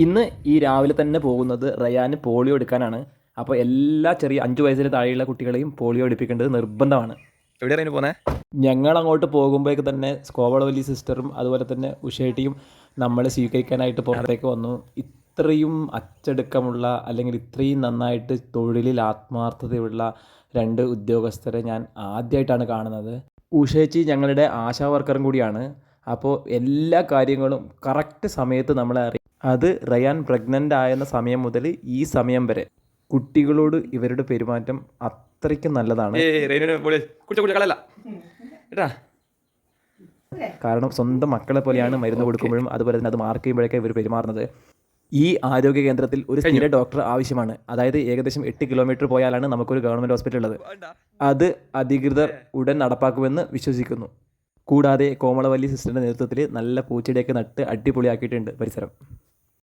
ഇന്ന് ഈ രാവിലെ തന്നെ പോകുന്നത് റയാന് പോളിയോ എടുക്കാനാണ്. അപ്പോൾ എല്ലാ ചെറിയ 5 വയസ്സിന് താഴെയുള്ള കുട്ടികളെയും പോളിയോ എടുപ്പിക്കേണ്ടത് നിർബന്ധമാണ്. എവിടെയാണ് പോകുന്നത്? ഞങ്ങൾ അങ്ങോട്ട് പോകുമ്പോഴേക്ക് തന്നെ സ്കോവളവല്ലി സിസ്റ്ററും അതുപോലെ തന്നെ ഉഷേട്ടിയും നമ്മളെ സ്വീകരിക്കാനായിട്ട് പുറത്തേക്ക് വന്നു. ഇത്രയും അച്ചടക്കമുള്ള അല്ലെങ്കിൽ ഇത്രയും നന്നായിട്ട് തൊഴിലിൽ ആത്മാർത്ഥതയുള്ള 2 ഉദ്യോഗസ്ഥരെ ഞാൻ ആദ്യമായിട്ടാണ് കാണുന്നത്. ഉഷേച്ചി ഞങ്ങളുടെ ആശാ വർക്കറും കൂടിയാണ്. അപ്പോൾ എല്ലാ കാര്യങ്ങളും കറക്റ്റ് സമയത്ത് നമ്മളെ അറിയും. അത് റയാൻ പ്രഗ്നൻ്റ് ആയെന്ന സമയം മുതൽ ഈ സമയം വരെ കുട്ടികളോട് ഇവരുടെ പെരുമാറ്റം അത്രയ്ക്കും നല്ലതാണ്. കാരണം സ്വന്തം മക്കളെ പോലെയാണ് മരുന്ന് കൊടുക്കുമ്പോഴും അതുപോലെ തന്നെ അത് മാർക്ക് ചെയ്യുമ്പോഴൊക്കെ ഇവർ പെരുമാറുന്നത്. ഈ ആരോഗ്യ കേന്ദ്രത്തിൽ ഒരു സ്ഥിര ഡോക്ടർ ആവശ്യമാണ്. അതായത് ഏകദേശം 8 കിലോമീറ്റർ പോയാലാണ് നമുക്കൊരു ഗവൺമെൻറ് ഹോസ്പിറ്റൽ ഉള്ളത്. അത് അധികൃതർ ഉടൻ നടപ്പാക്കുമെന്ന് വിശ്വസിക്കുന്നു. കൂടാതെ കോമളവല്ലി സിസ്റ്ററിൻ്റെ നേതൃത്വത്തിൽ നല്ല പൂച്ചെടിയൊക്കെ നട്ട് അടിപൊളിയാക്കിയിട്ടുണ്ട് പരിസരം.